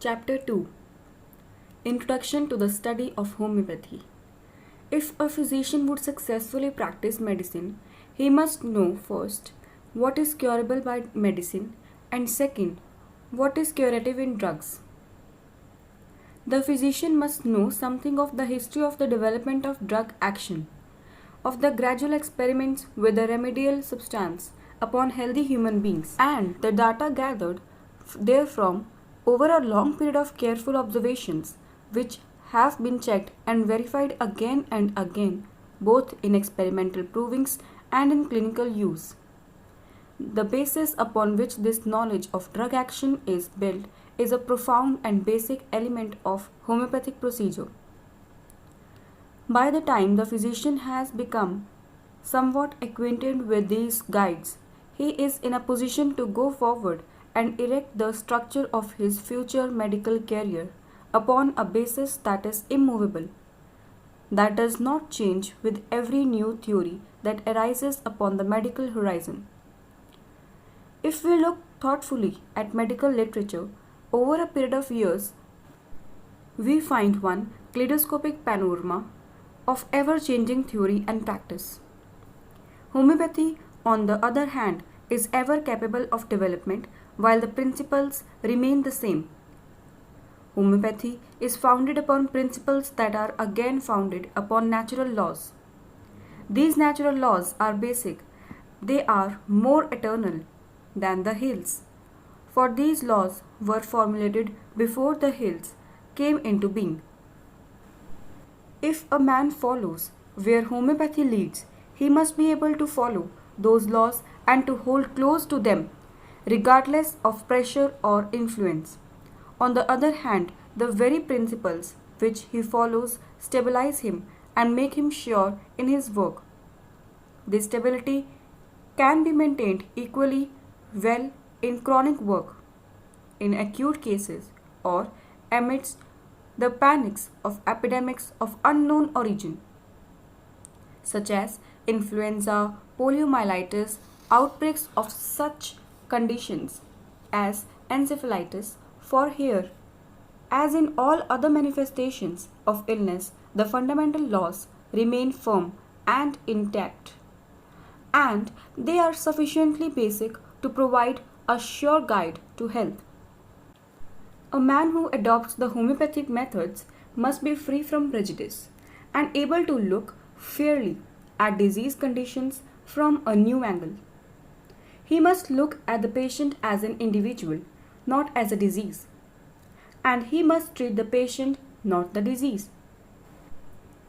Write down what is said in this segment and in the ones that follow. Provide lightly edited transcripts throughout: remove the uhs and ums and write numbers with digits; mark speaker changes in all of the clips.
Speaker 1: Chapter 2: Introduction to the Study of Homeopathy. If a physician would successfully practice medicine, he must know first what is curable by medicine, and second, what is curative in drugs. The physician must know something of the history of the development of drug action, of the gradual experiments with the remedial substance upon healthy human beings, and the data gathered therefrom over a long period of careful observations, which have been checked and verified again and again, both in experimental provings and in clinical use. The basis upon which this knowledge of drug action is built is a profound and basic element of homeopathic procedure. By the time the physician has become somewhat acquainted with these guides, he is in a position to go forward and erect the structure of his future medical career upon a basis that is immovable, that does not change with every new theory that arises upon the medical horizon. If we look thoughtfully at medical literature over a period of years, we find one kaleidoscopic panorama of ever-changing theory and practice. Homeopathy, on the other hand, is ever capable of development while the principles remain the same. Homeopathy is founded upon principles that are again founded upon natural laws. These natural laws are basic, they are more eternal than the hills, for these laws were formulated before the hills came into being. If a man follows where homeopathy leads, he must be able to follow those laws and to hold close to them, regardless of pressure or influence. On the other hand, the very principles which he follows stabilize him and make him sure in his work. This stability can be maintained equally well in chronic work, in acute cases, or amidst the panics of epidemics of unknown origin, such as influenza, poliomyelitis, outbreaks of such conditions as encephalitis. For here, as in all other manifestations of illness, the fundamental laws remain firm and intact, and they are sufficiently basic to provide a sure guide to health. A man who adopts the homeopathic methods must be free from prejudice and able to look fairly at disease conditions from a new angle. He must look at the patient as an individual, not as a disease. And he must treat the patient, not the disease.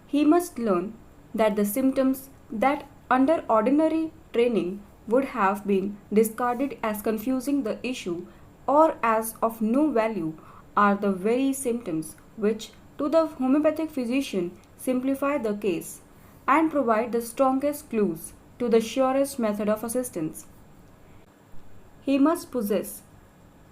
Speaker 1: He must learn that the symptoms that under ordinary training would have been discarded as confusing the issue or as of no value are the very symptoms which, to the homeopathic physician, simplify the case and provide the strongest clues to the surest method of assistance. He must possess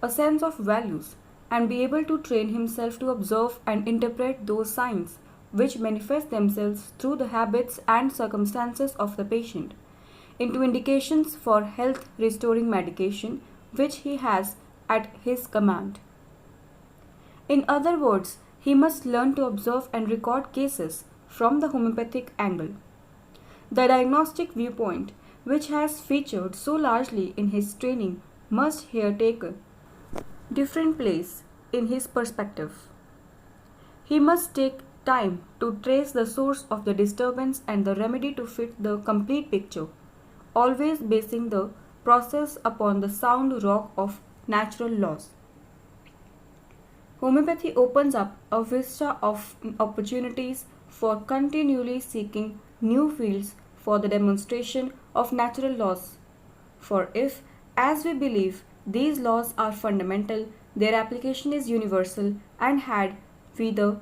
Speaker 1: a sense of values and be able to train himself to observe and interpret those signs which manifest themselves through the habits and circumstances of the patient into indications for health restoring medication which he has at his command. In other words, he must learn to observe and record cases from the homeopathic angle. The diagnostic viewpoint, which has featured so largely in his training, must here take a different place in his perspective. He must take time to trace the source of the disturbance and the remedy to fit the complete picture, always basing the process upon the sound rock of natural laws. Homeopathy opens up a vista of opportunities for continually seeking new fields for the demonstration of natural laws. For if, as we believe, these laws are fundamental, their application is universal, and had we the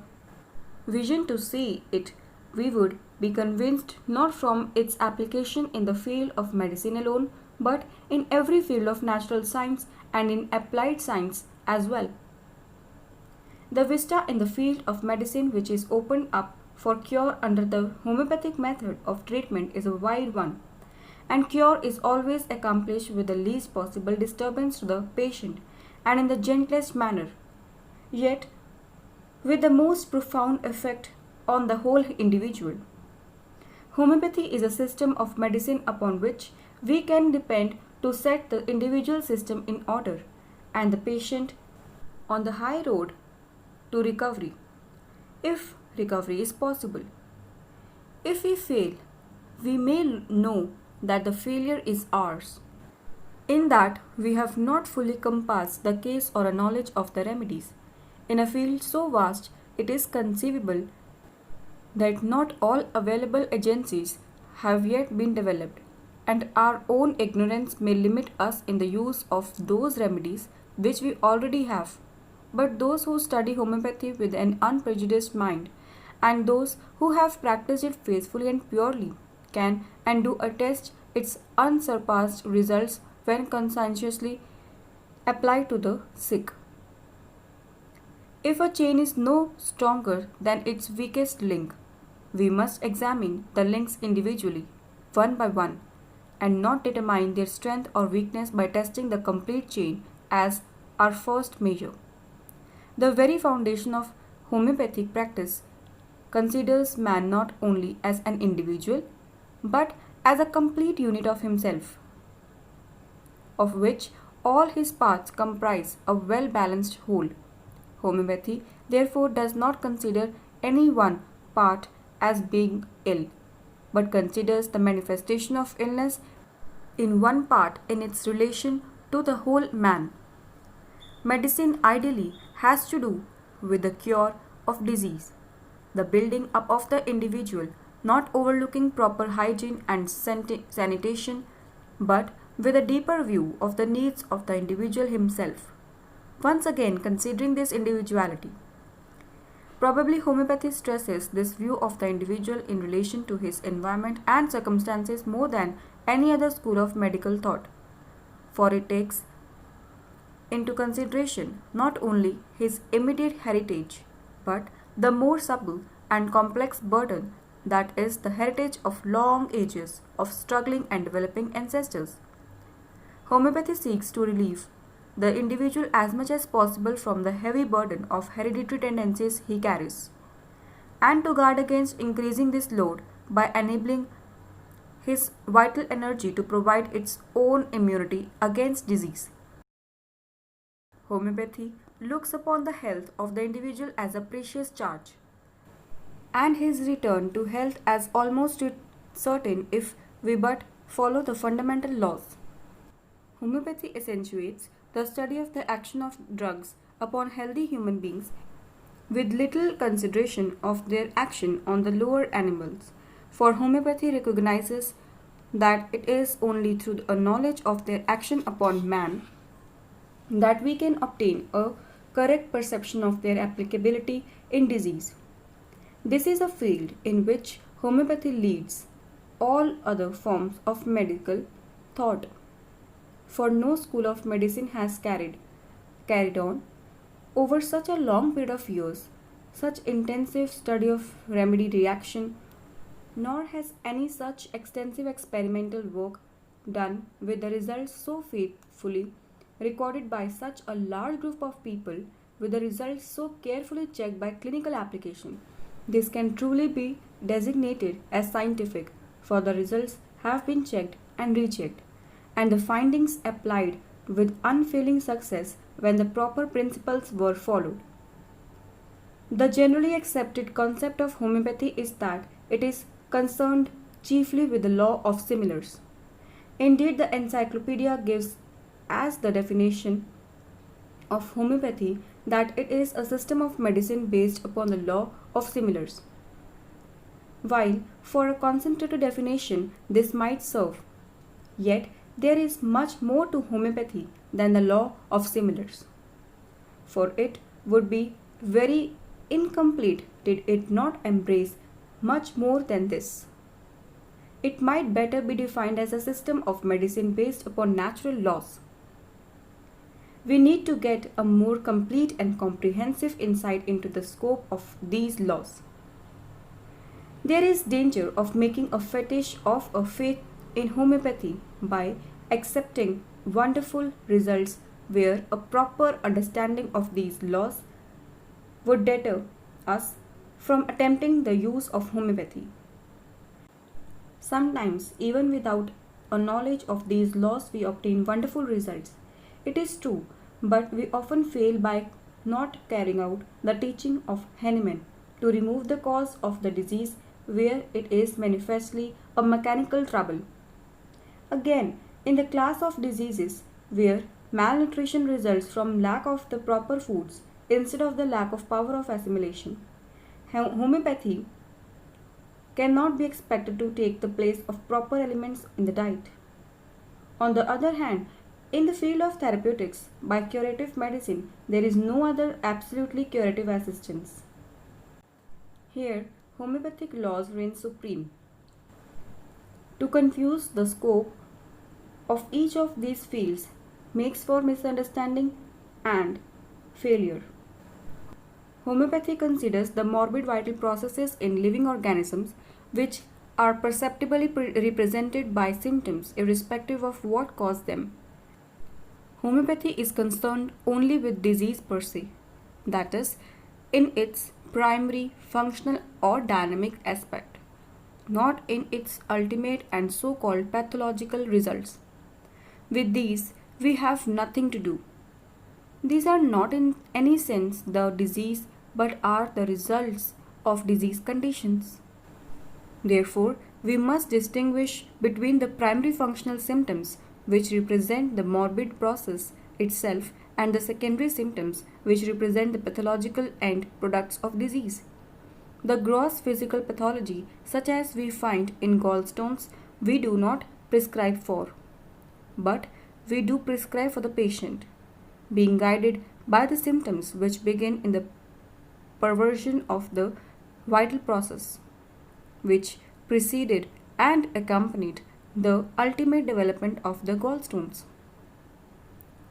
Speaker 1: vision to see it, we would be convinced not from its application in the field of medicine alone, but in every field of natural science and in applied science as well. The vista in the field of medicine which is opened up for cure under the homeopathic method of treatment is a wide one, and cure is always accomplished with the least possible disturbance to the patient and in the gentlest manner, yet with the most profound effect on the whole individual. Homeopathy is a system of medicine upon which we can depend to set the individual system in order and the patient on the high road to recovery, if recovery is possible. If we fail, we may know that the failure is ours, in that we have not fully compassed the case or a knowledge of the remedies. In a field so vast, it is conceivable that not all available agencies have yet been developed, and our own ignorance may limit us in the use of those remedies which we already have. But those who study homeopathy with an unprejudiced mind, and those who have practiced it faithfully and purely, can and do attest its unsurpassed results when conscientiously applied to the sick. If a chain is no stronger than its weakest link, we must examine the links individually, one by one, and not determine their strength or weakness by testing the complete chain as our first measure. The very foundation of homeopathic practice considers man not only as an individual, but as a complete unit of himself, of which all his parts comprise a well balanced whole. Homeopathy, therefore, does not consider any one part as being ill, but considers the manifestation of illness in one part in its relation to the whole man. Medicine ideally has to do with the cure of disease, the building up of the individual, not overlooking proper hygiene and sanitation, but with a deeper view of the needs of the individual himself. Once again, considering this individuality, probably homeopathy stresses this view of the individual in relation to his environment and circumstances more than any other school of medical thought, for it takes into consideration not only his immediate heritage, but the more subtle and complex burden that is the heritage of long ages of struggling and developing ancestors. Homeopathy seeks to relieve the individual as much as possible from the heavy burden of hereditary tendencies he carries, and to guard against increasing this load by enabling his vital energy to provide its own immunity against disease. Homeopathy looks upon the health of the individual as a precious charge, and his return to health as almost certain if we but follow the fundamental laws. Homeopathy accentuates the study of the action of drugs upon healthy human beings with little consideration of their action on the lower animals, for homeopathy recognizes that it is only through a knowledge of their action upon man that we can obtain a correct perception of their applicability in disease. This is a field in which homeopathy leads all other forms of medical thought, for no school of medicine has carried on over such a long period of years such intensive study of remedy reaction, nor has any such extensive experimental work done with the results so faithfully recorded by such a large group of people, with the results so carefully checked by clinical application. This can truly be designated as scientific, for the results have been checked and rechecked, and the findings applied with unfailing success when the proper principles were followed. The generally accepted concept of homeopathy is that it is concerned chiefly with the law of similars. Indeed, the encyclopedia gives as the definition of homeopathy that it is a system of medicine based upon the law of similars. While for a concentrated definition this might serve, yet there is much more to homeopathy than the law of similars. For it would be very incomplete did it not embrace much more than this. It might better be defined as a system of medicine based upon natural laws. We need to get a more complete and comprehensive insight into the scope of these laws. There is danger of making a fetish of a faith in homeopathy by accepting wonderful results where a proper understanding of these laws would deter us from attempting the use of homeopathy. Sometimes, even without a knowledge of these laws, we obtain wonderful results. It is true, but we often fail by not carrying out the teaching of Hahnemann to remove the cause of the disease where it is manifestly a mechanical trouble. Again, in the class of diseases where malnutrition results from lack of the proper foods instead of the lack of power of assimilation, homeopathy cannot be expected to take the place of proper elements in the diet. On the other hand, in the field of therapeutics, by curative medicine, there is no other absolutely curative assistance. Here, homeopathic laws reign supreme. To confuse the scope of each of these fields makes for misunderstanding and failure. Homeopathy considers the morbid vital processes in living organisms which are perceptibly represented by symptoms irrespective of what caused them. Homeopathy is concerned only with disease per se, that is, in its primary functional or dynamic aspect, not in its ultimate and so-called pathological results. With these, we have nothing to do. These are not in any sense the disease but are the results of disease conditions. Therefore, we must distinguish between the primary functional symptoms which represent the morbid process itself and the secondary symptoms which represent the pathological end products of disease. The gross physical pathology such as we find in gallstones we do not prescribe for, but we do prescribe for the patient, being guided by the symptoms which begin in the perversion of the vital process, which preceded and accompanied the ultimate development of the gallstones.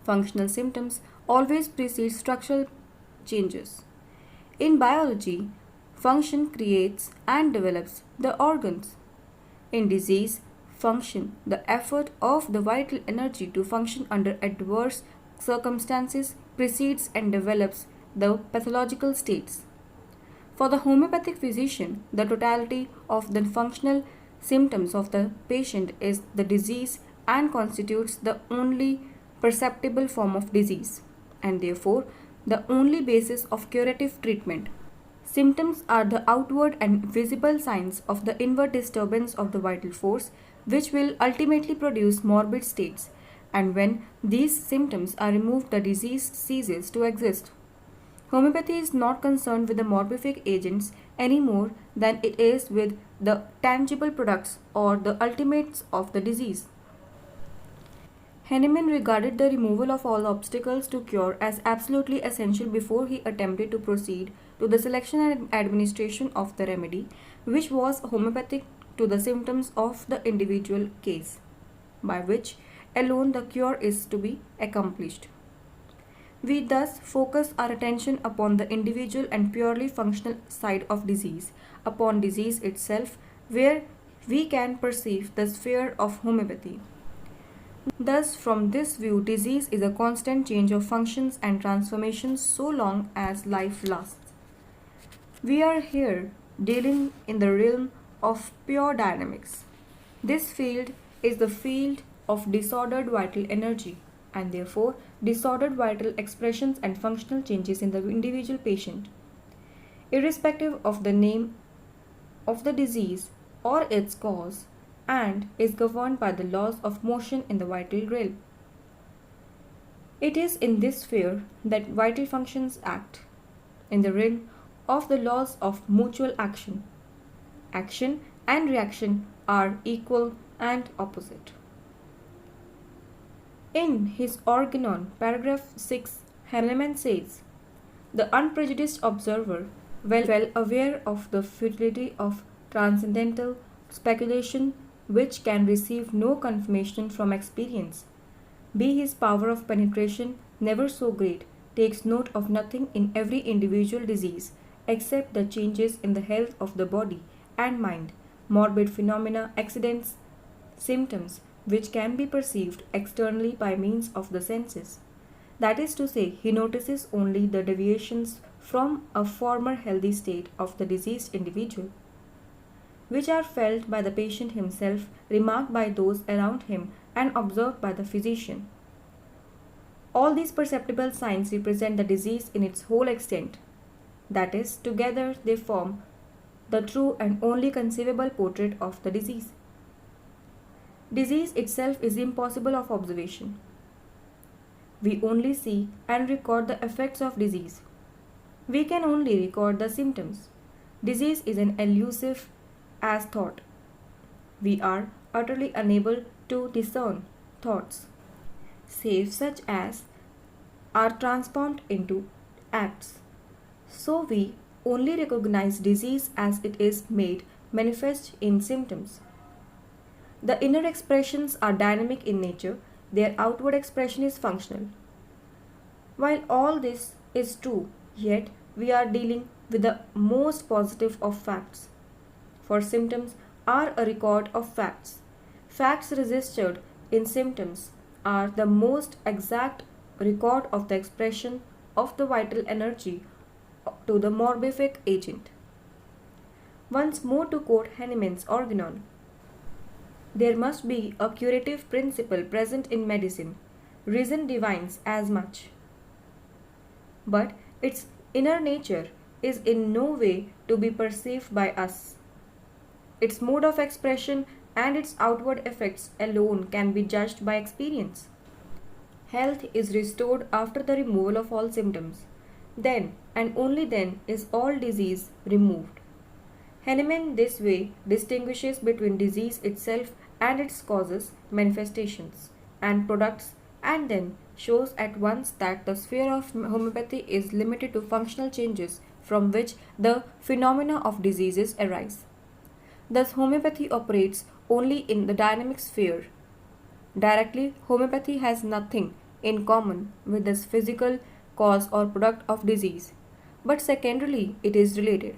Speaker 1: Functional symptoms always precede structural changes. In biology, function creates and develops the organs. In disease, function, the effort of the vital energy to function under adverse circumstances, precedes and develops the pathological states. For the homeopathic physician, the totality of the functional symptoms of the patient is the disease and constitutes the only perceptible form of disease, and therefore the only basis of curative treatment. Symptoms are the outward and visible signs of the inward disturbance of the vital force, which will ultimately produce morbid states, and when these symptoms are removed, the disease ceases to exist. Homeopathy is not concerned with the morbific agents any more than it is with the tangible products or the ultimates of the disease. Hahnemann regarded the removal of all obstacles to cure as absolutely essential before he attempted to proceed to the selection and administration of the remedy, which was homeopathic to the symptoms of the individual case, by which alone the cure is to be accomplished. We thus focus our attention upon the individual and purely functional side of disease, upon disease itself, where we can perceive the sphere of homeopathy. Thus, from this view, disease is a constant change of functions and transformations so long as life lasts. We are here dealing in the realm of pure dynamics. This field is the field of disordered vital energy, and therefore disordered vital expressions and functional changes in the individual patient, irrespective of the name of the disease or its cause, and is governed by the laws of motion in the vital realm. It is in this sphere that vital functions act, in the realm of the laws of mutual action. Action and reaction are equal and opposite. In his Organon, paragraph 6, Hahnemann says, the unprejudiced observer, well aware of the futility of transcendental speculation which can receive no confirmation from experience, be his power of penetration never so great, takes note of nothing in every individual disease except the changes in the health of the body and mind, morbid phenomena, accidents, symptoms which can be perceived externally by means of the senses. That is to say, he notices only the deviations from a former healthy state of the diseased individual, which are felt by the patient himself, remarked by those around him, and observed by the physician. All these perceptible signs represent the disease in its whole extent. That is, together they form the true and only conceivable portrait of the disease. Disease itself is impossible of observation. We only see and record the effects of disease. We can only record the symptoms. Disease is as elusive as thought. We are utterly unable to discern thoughts, save such as are transformed into acts. So we only recognize disease as it is made manifest in symptoms. The inner expressions are dynamic in nature, their outward expression is functional. While all this is true, yet we are dealing with the most positive of facts. For symptoms are a record of facts. Facts registered in symptoms are the most exact record of the expression of the vital energy to the morbific agent. Once more to quote Hahnemann's Organon, there must be a curative principle present in medicine. Reason divines as much. But its inner nature is in no way to be perceived by us. Its mode of expression and its outward effects alone can be judged by experience. Health is restored after the removal of all symptoms. Then and only then is all disease removed. Hahnemann this way distinguishes between disease itself and its causes, manifestations, and products, and then shows at once that the sphere of homeopathy is limited to functional changes from which the phenomena of diseases arise. Thus, homeopathy operates only in the dynamic sphere. Directly, homeopathy has nothing in common with this physical cause or product of disease, but secondarily, it is related.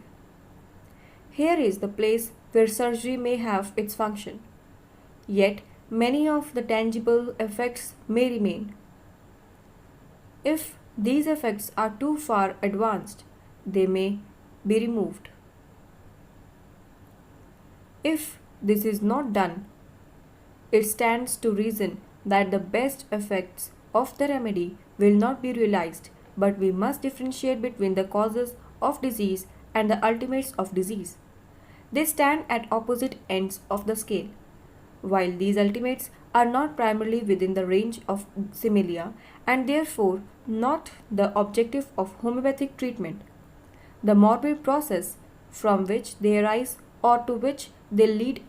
Speaker 1: Here is the place where surgery may have its function. Yet, many of the tangible effects may remain. If these effects are too far advanced, they may be removed. If this is not done, it stands to reason that the best effects of the remedy will not be realized, but we must differentiate between the causes of disease and the ultimates of disease. They stand at opposite ends of the scale. While these ultimates are not primarily within the range of similia and therefore not the objective of homeopathic treatment, the morbid process from which they arise or to which they lead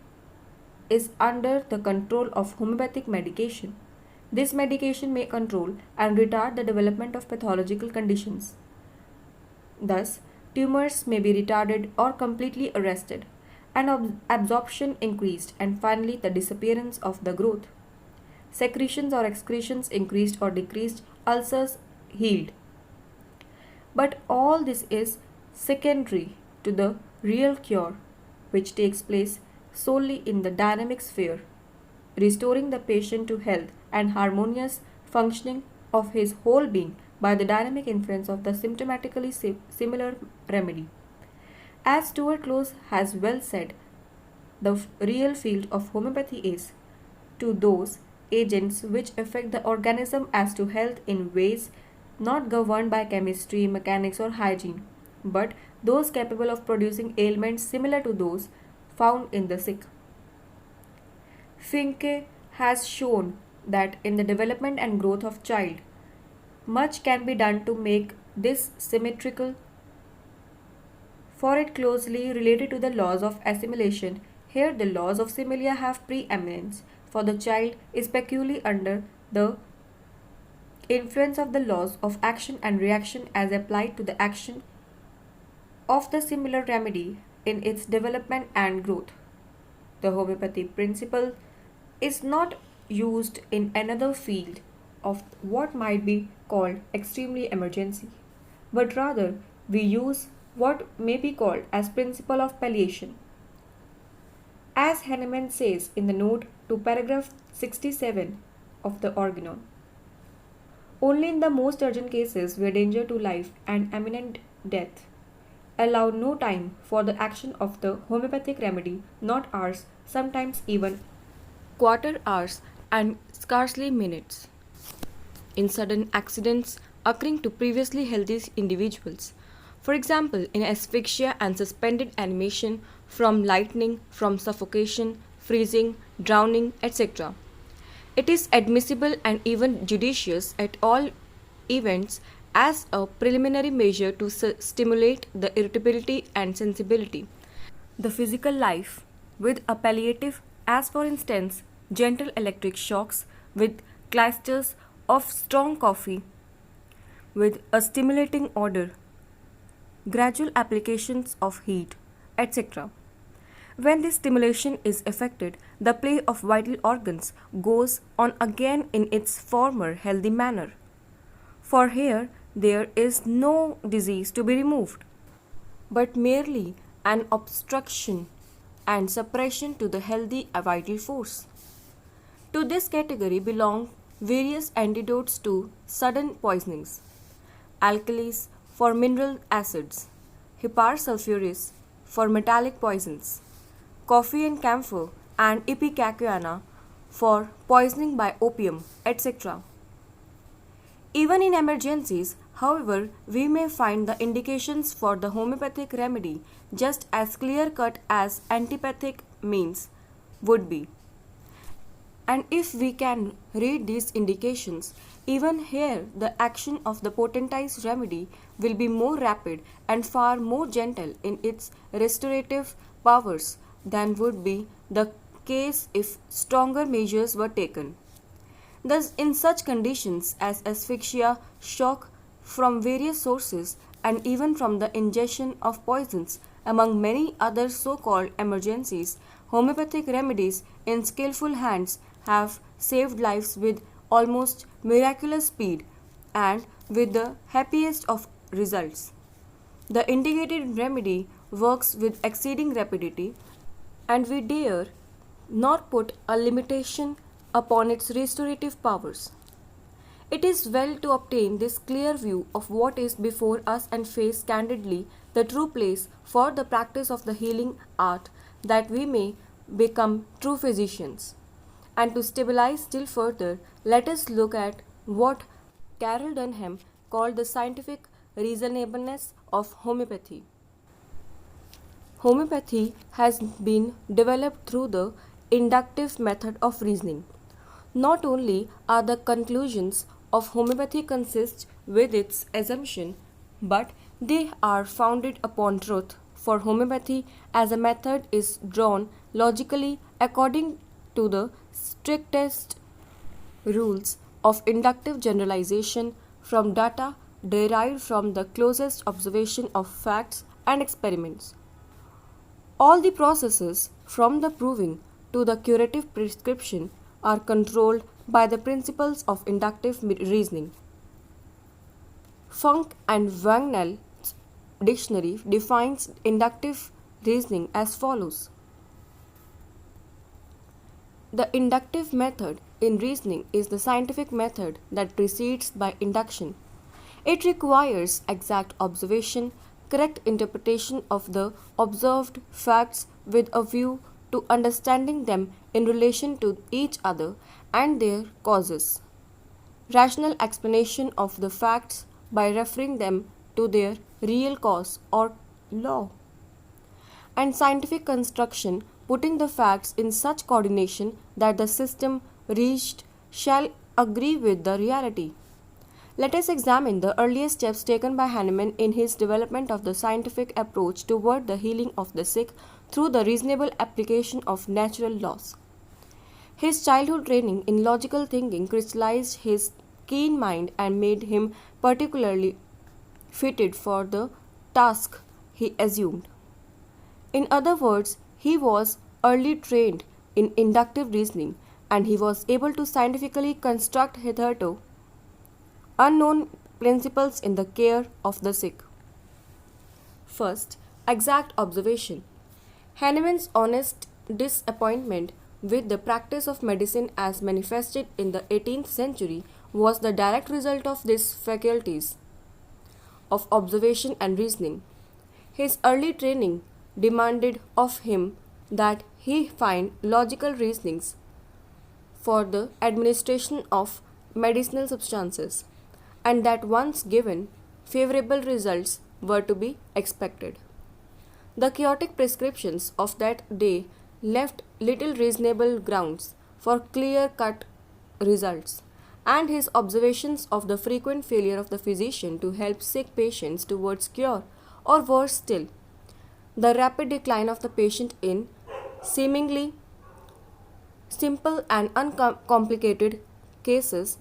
Speaker 1: is under the control of homeopathic medication. This medication may control and retard the development of pathological conditions. Thus, tumors may be retarded or completely arrested, and absorption increased, and finally the disappearance of the growth. Secretions or excretions increased or decreased, ulcers healed. But all this is secondary to the real cure, which takes place solely in the dynamic sphere, restoring the patient to health and harmonious functioning of his whole being by the dynamic influence of the symptomatically similar remedy. As Stuart Close has well said, the real field of homeopathy is to those agents which affect the organism as to health in ways not governed by chemistry, mechanics, or hygiene, but those capable of producing ailments similar to those found in the sick. Finke has shown that in the development and growth of child, much can be done to make this symmetrical, for it closely related to the laws of assimilation. Here the laws of similia have preeminence, for the child is peculiarly under the influence of the laws of action and reaction as applied to the action of the similar remedy in its development and growth. The homeopathy principle is not used in another field of what might be called extremely emergency, but rather we use what may be called as principle of palliation. As Hahnemann says in the note to paragraph 67 of the Organon, only in the most urgent cases where danger to life and imminent death allow no time for the action of the homeopathic remedy, not hours, sometimes even quarter hours and scarcely minutes. In sudden accidents occurring to previously healthy individuals, for example, in asphyxia and suspended animation from lightning, from suffocation, freezing, drowning, etc. It is admissible and even judicious at all events as a preliminary measure to stimulate the irritability and sensibility, the physical life, with a palliative, as for instance, gentle electric shocks with clusters of strong coffee, with a stimulating odor, gradual applications of heat, etc. When this stimulation is effected, the play of vital organs goes on again in its former healthy manner. For here there is no disease to be removed, but merely an obstruction and suppression to the healthy vital force. To this category belong various antidotes to sudden poisonings, alkalis for mineral acids, hypersulfuris for metallic poisons, coffee and camphor and ipecacuanha for poisoning by opium, etc. Even in emergencies, however, we may find the indications for the homeopathic remedy just as clear-cut as antipathic means would be. And if we can read these indications, even here the action of the potentized remedy will be more rapid and far more gentle in its restorative powers than would be the case if stronger measures were taken. Thus, in such conditions as asphyxia, shock from various sources, and even from the ingestion of poisons, among many other so-called emergencies, homeopathic remedies in skillful hands have saved lives with almost miraculous speed and with the happiest of results. The indicated remedy works with exceeding rapidity, and we dare not put a limitation upon its restorative powers. It is well to obtain this clear view of what is before us and face candidly the true place for the practice of the healing art, that we may become true physicians. And to stabilize still further, let us look at what Carroll Dunham called the scientific reasonableness of homeopathy. Homeopathy has been developed through the inductive method of reasoning. Not only are the conclusions of homeopathy consist with its assumption, but they are founded upon truth, for homeopathy as a method is drawn logically according to the strictest rules of inductive generalization from data derived from the closest observation of facts and experiments. All the processes from the proving to the curative prescription are controlled by the principles of inductive reasoning. Funk and Wagnall's dictionary defines inductive reasoning as follows. The inductive method in reasoning is the scientific method that proceeds by induction. It requires exact observation, correct interpretation of the observed facts with a view to understanding them in relation to each other and their causes, rational explanation of the facts by referring them to their real cause or law, and scientific construction putting the facts in such coordination that the system reached shall agree with the reality. Let us examine the earliest steps taken by Hahnemann in his development of the scientific approach toward the healing of the sick through the reasonable application of natural laws. His childhood training in logical thinking crystallized his
Speaker 2: keen mind and made him particularly fitted for the task he assumed. In other words, he was early trained in inductive reasoning and he was able to scientifically construct hitherto unknown principles in the care of the sick. First, exact observation. Hahnemann's honest disappointment with the practice of medicine as manifested in the 18th century was the direct result of these faculties of observation and reasoning. His early training demanded of him that he find logical reasonings for the administration of medicinal substances, and that once given, favorable results were to be expected. The chaotic prescriptions of that day left little reasonable grounds for clear cut results, and his observations of the frequent failure of the physician to help sick patients towards cure, or worse still, the rapid decline of the patient in seemingly simple and uncomplicated cases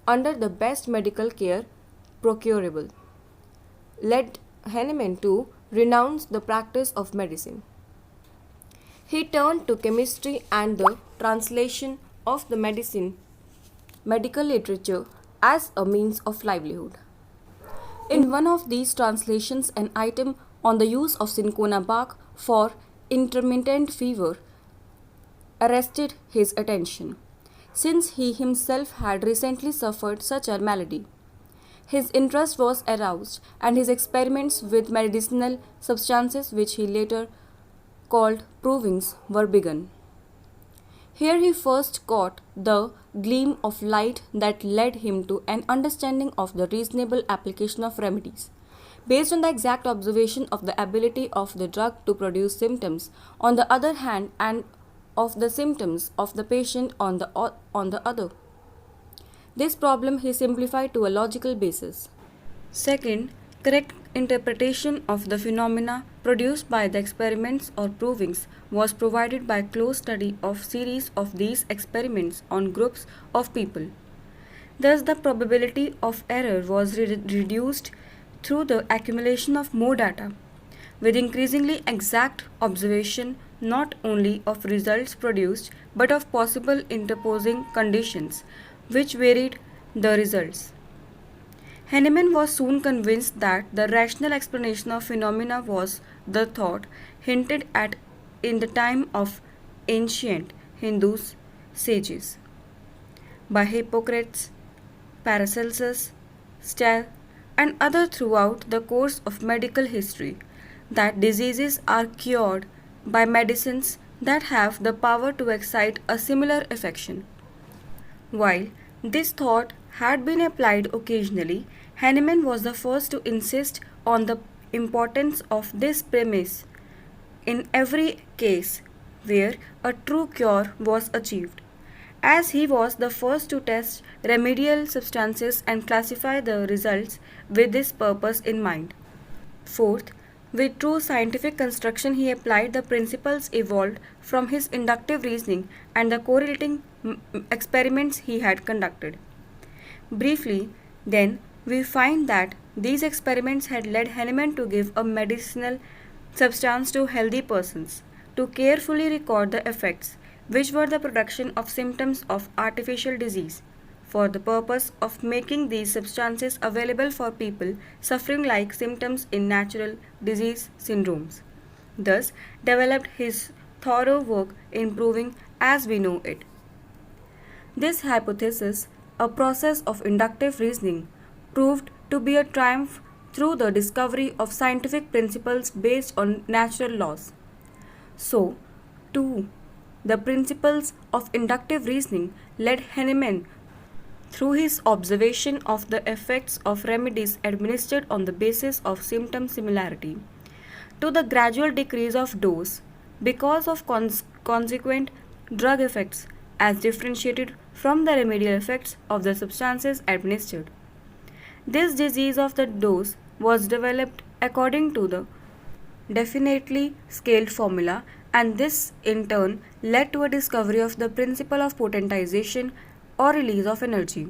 Speaker 2: under the best medical care procurable, led Hahnemann to renounce the practice of medicine. He turned to chemistry and the translation of the medical literature as a means of livelihood. In one of these translations, an item on the use of cinchona bark for intermittent fever arrested his attention, since he himself had recently suffered such a malady. His interest was aroused, and his experiments with medicinal substances, which he later called provings, were begun. Here he first caught the gleam of light that led him to an understanding of the reasonable application of remedies, based on the exact observation of the ability of the drug to produce symptoms on the other hand and of the symptoms of the patient on the other. This problem he simplified to a logical basis. Second, correct interpretation of the phenomena produced by the experiments or provings was provided by close study of series of these experiments on groups of people. Thus, the probability of error was reduced through the accumulation of more data, with increasingly exact observation not only of results produced but of possible interposing conditions which varied the results. Hahnemann was soon convinced that the rational explanation of phenomena was the thought hinted at in the time of ancient Hindu sages by Hippocrates, Paracelsus, Stahl, and others throughout the course of medical history, that diseases are cured by medicines that have the power to excite a similar affection. While this thought had been applied occasionally, Hahnemann was the first to insist on the importance of this premise in every case where a true cure was achieved, as he was the first to test remedial substances and classify the results with this purpose in mind. Fourth, with true scientific construction, he applied the principles evolved from his inductive reasoning and the correlating experiments he had conducted. Briefly, then, we find that these experiments had led Hahnemann to give a medicinal substance to healthy persons, to carefully record the effects, which were the production of symptoms of artificial disease, for the purpose of making these substances available for people suffering like symptoms in natural disease syndromes. Thus developed his thorough work in proving as we know it. This hypothesis, a process of inductive reasoning, proved to be a triumph through the discovery of scientific principles based on natural laws. So, too, the principles of inductive reasoning led Hahnemann, through his observation of the effects of remedies administered on the basis of symptom similarity, to the gradual decrease of dose because of consequent drug effects as differentiated from the remedial effects of the substances administered. This disease of the dose was developed according to the definitely scaled formula, and this in turn led to a discovery of the principle of potentization or release of energy.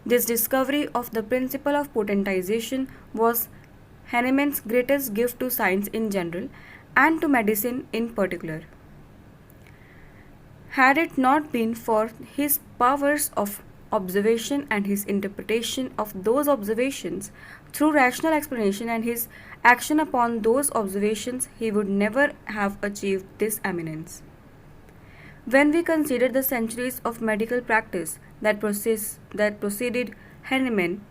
Speaker 1: This discovery of the principle of potentization was Hahnemann's greatest gift to science in general and to medicine in particular. Had it not been for his powers of observation and his interpretation of those observations through rational explanation and his action upon those observations, he would never have achieved this eminence. When we consider the centuries of medical practice that preceded Hahnemann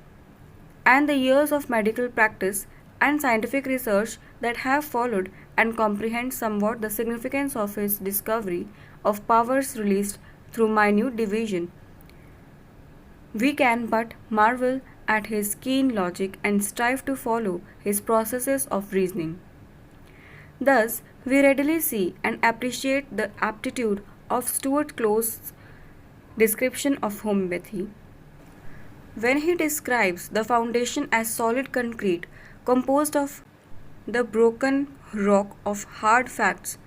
Speaker 1: and the years of medical practice and scientific research that have followed and comprehend somewhat the significance of his discovery of powers released through minute division, we can but marvel at his keen logic and strive to follow his processes of reasoning. Thus, we readily see and appreciate the aptitude of Stuart Close's description of homeopathy. When he describes the foundation as solid concrete composed of the broken rock of hard facts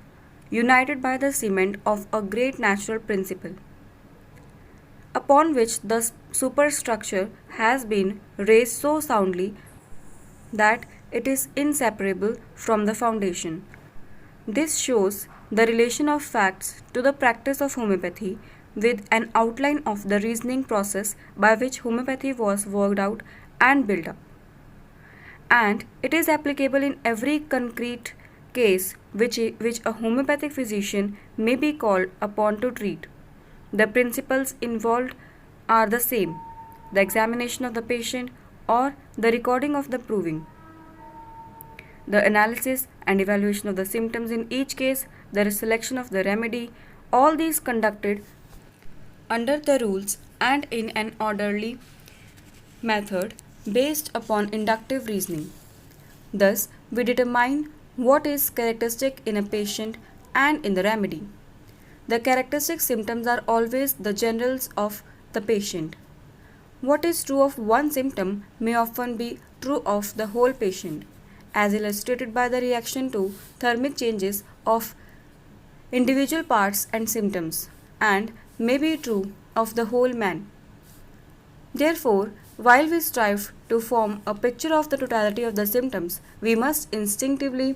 Speaker 1: united by the cement of a great natural principle, upon which the superstructure has been raised so soundly that it is inseparable from the foundation. This shows the relation of facts to the practice of homeopathy with an outline of the reasoning process by which homeopathy was worked out and built up. And it is applicable in every concrete case which a homeopathic physician may be called upon to treat. The principles involved are the same: the examination of the patient or the recording of the proving, the analysis and evaluation of the symptoms in each case, the selection of the remedy, all these conducted under the rules and in an orderly method based upon inductive reasoning. Thus, we determine what is characteristic in a patient and in the remedy. The characteristic symptoms are always the generals of the patient. What is true of one symptom may often be true of the whole patient, as illustrated by the reaction to thermic changes of individual parts and symptoms, and may be true of the whole man. Therefore, while we strive to form a picture of the totality of the symptoms, we must instinctively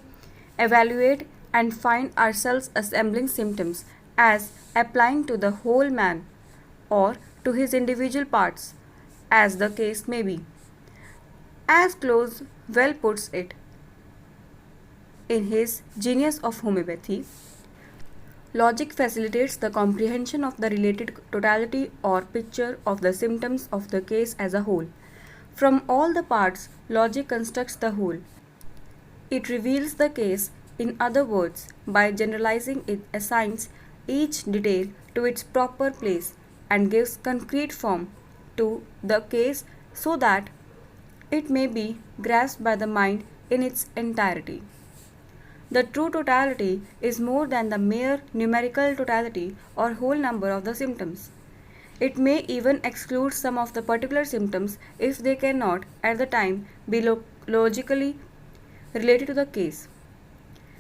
Speaker 1: evaluate and find ourselves assembling symptoms as applying to the whole man or to his individual parts, as the case may be. As Close well puts it in his Genius of Homeopathy, logic facilitates the comprehension of the related totality or picture of the symptoms of the case as a whole. From all the parts, logic constructs the whole. It reveals the case, in other words, by generalizing it assigns each detail to its proper place and gives concrete form to the case so that it may be grasped by the mind in its entirety. The true totality is more than the mere numerical totality or whole number of the symptoms. It may even exclude some of the particular symptoms if they cannot, at the time, be logically related to the case.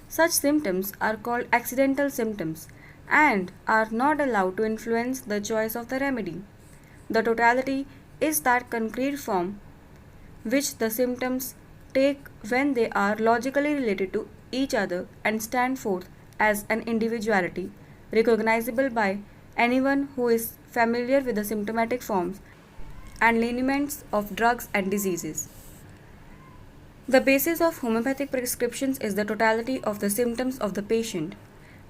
Speaker 1: Such symptoms are called accidental symptoms and are not allowed to influence the choice of the remedy. The totality is that concrete form which the symptoms take when they are logically related to each other and stand forth as an individuality, recognizable by anyone who is familiar with the symptomatic forms and lineaments of drugs and diseases. The basis of homeopathic prescriptions is the totality of the symptoms of the patient,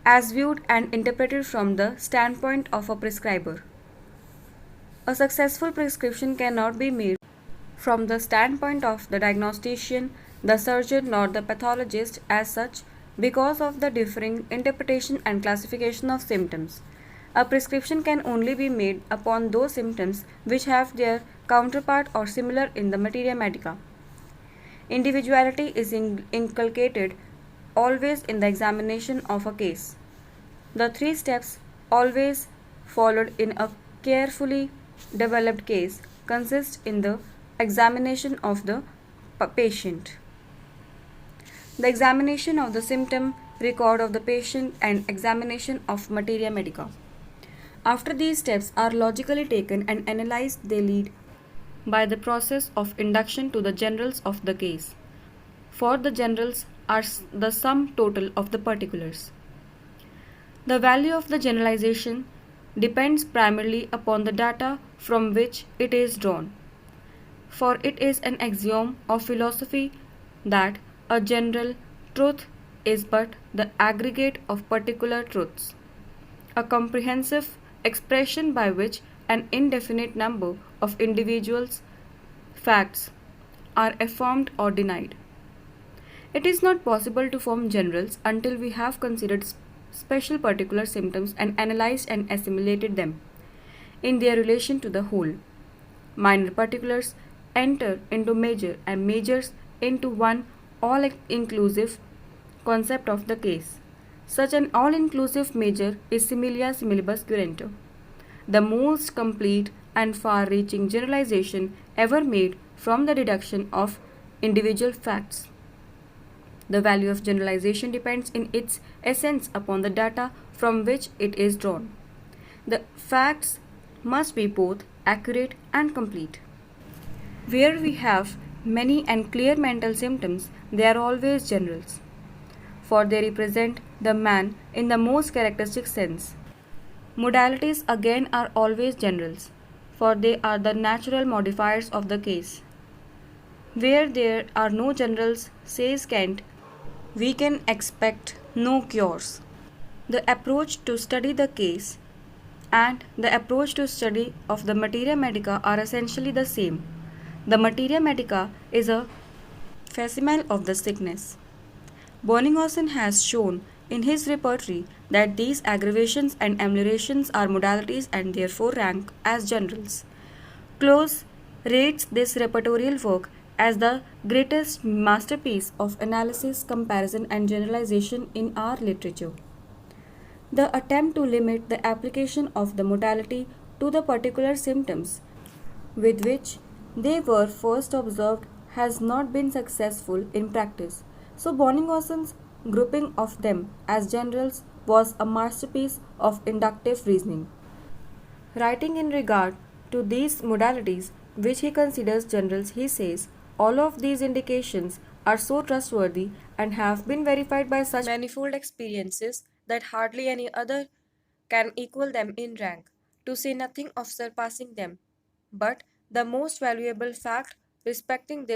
Speaker 1: as viewed and interpreted from the standpoint of a prescriber. A successful prescription cannot be made from the standpoint of the diagnostician, the surgeon, nor the pathologist as such, because of the differing interpretation and classification of symptoms. A prescription can only be made upon those symptoms which have their counterpart or similar in the materia medica. Individuality is inculcated always in the examination of a case. The 3 steps always followed in a carefully developed case consist in the examination of the patient, the examination of the symptom, record of the patient, and examination of materia medica. After these steps are logically taken and analyzed, they lead by the process of induction to the generals of the case, for the generals are the sum total of the particulars. The value of the generalization depends primarily upon the data from which it is drawn, for it is an axiom of philosophy that a general truth is but the aggregate of particular truths, a comprehensive expression by which an indefinite number of individuals' facts are affirmed or denied. It is not possible to form generals until we have considered special particular symptoms and analyzed and assimilated them in their relation to the whole. Minor particulars enter into major and majors into one all inclusive concept of the case. Such an all inclusive major is similia similibus currenter, the most complete and far reaching generalization ever made from the deduction of individual facts. The value of generalization depends in its essence upon the data from which it is drawn. The facts must be both accurate and complete. Where we have many and clear mental symptoms, they are always generals, for they represent the man in the most characteristic sense. Modalities again are always generals, for they are the natural modifiers of the case. Where there are no generals, says Kant, we can expect no cures. The approach to study the case and the approach to study of the materia medica are essentially the same. The materia medica is a facsimile of the sickness. Bonninghausen has shown in his repertory that these aggravations and ameliorations are modalities and therefore rank as generals. Close rates this repertorial work as the greatest masterpiece of analysis, comparison, and generalization in our literature. The attempt to limit the application of the modality to the particular symptoms with which they were first observed has not been successful in practice. So, Bonninghausen's grouping of them as generals was a masterpiece of inductive reasoning. Writing in regard to these modalities, which he considers generals, he says, all of these indications are so trustworthy and have been verified by such manifold experiences that hardly any other can equal them in rank, to say nothing of surpassing them. But the most valuable fact respecting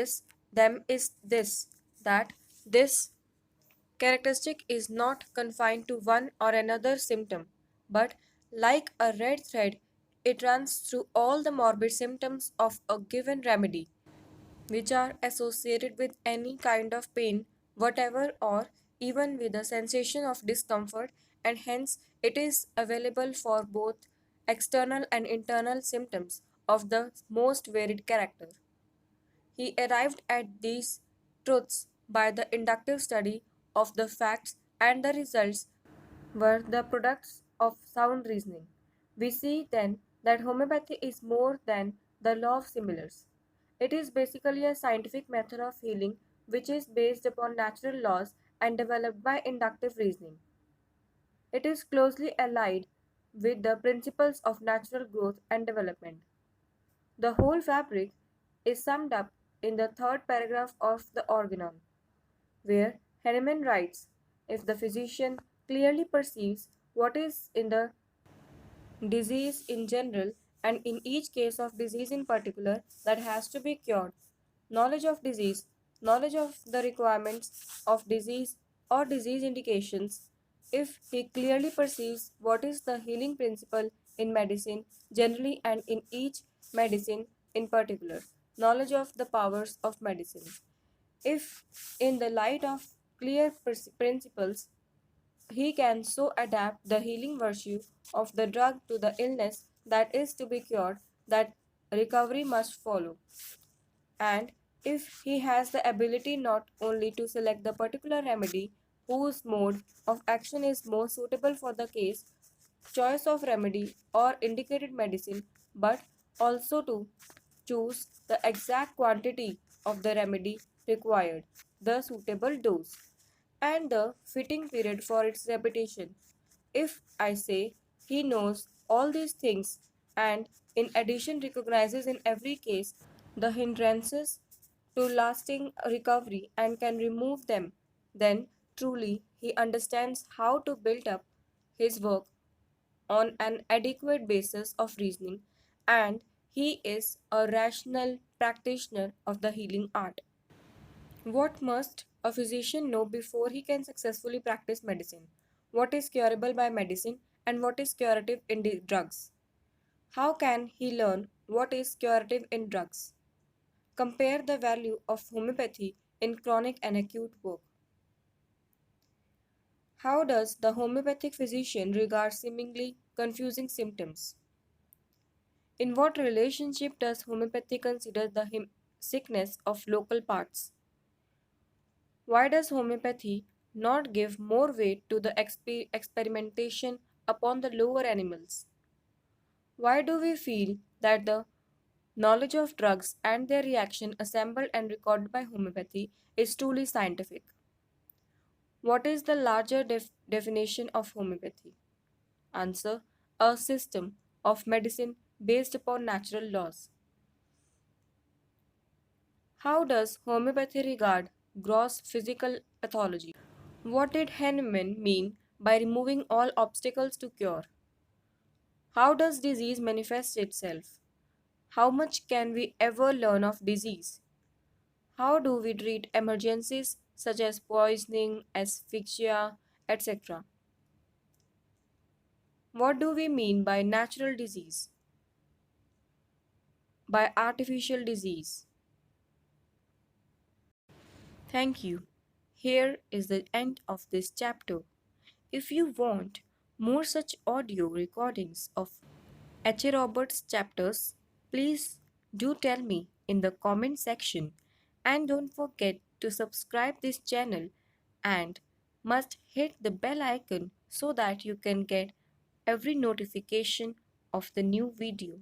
Speaker 1: them is this, that this characteristic is not confined to one or another symptom, but like a red thread, it runs through all the morbid symptoms of a given remedy, which are associated with any kind of pain, whatever, or even with a sensation of discomfort, and hence it is available for both external and internal symptoms of the most varied character. He arrived at these truths by the inductive study of the facts, and the results were the products of sound reasoning. We see then that homeopathy is more than the law of similars. It is basically a scientific method of healing which is based upon natural laws and developed by inductive reasoning. It is closely allied with the principles of natural growth and development. The whole fabric is summed up in the third paragraph of the Organon, where Hahnemann writes, if the physician clearly perceives what is in the disease in general and in each case of disease in particular that has to be cured, knowledge of disease, knowledge of the requirements of disease or disease indications, if he clearly perceives what is the healing principle in medicine generally and in each medicine in particular, knowledge of the powers of medicine. If, in the light of clear principles, he can so adapt the healing virtue of the drug to the illness that is to be cured that recovery must follow. And if he has the ability not only to select the particular remedy whose mode of action is most suitable for the case, choice of remedy or indicated medicine, but also to choose the exact quantity of the remedy required, the suitable dose, and the fitting period for its repetition. If I say he knows all these things and in addition recognizes in every case
Speaker 2: the hindrances to lasting recovery and can remove them, then truly he understands how to build up his work on an adequate basis of reasoning, and he is a rational practitioner of the healing art. What must a physician know before he can successfully practice medicine? What is curable by medicine and what is curative in drugs? How can he learn what is curative in drugs? Compare the value of homeopathy in chronic and acute work. How does the homeopathic physician regard seemingly confusing symptoms? In what relationship does homeopathy consider the sickness of local parts? Why does homeopathy not give more weight to the experimentation upon the lower animals? Why do we feel that the knowledge of drugs and their reaction assembled and recorded by homeopathy is truly scientific? What is the larger definition of homeopathy? Answer: a system of medicine based upon natural laws. How does homeopathy regard gross physical pathology? What did Hahnemann mean by removing all obstacles to cure? How does disease manifest itself? How much can we ever learn of disease? How do we treat emergencies such as poisoning, asphyxia, etc.? What do we mean by natural disease? By artificial disease? Thank you. Here is the end of this chapter. If you want more such audio recordings of H.A. Roberts chapters, please do tell me in the comment section, and don't forget to subscribe this channel and must hit the bell icon so that you can get every notification of the new video.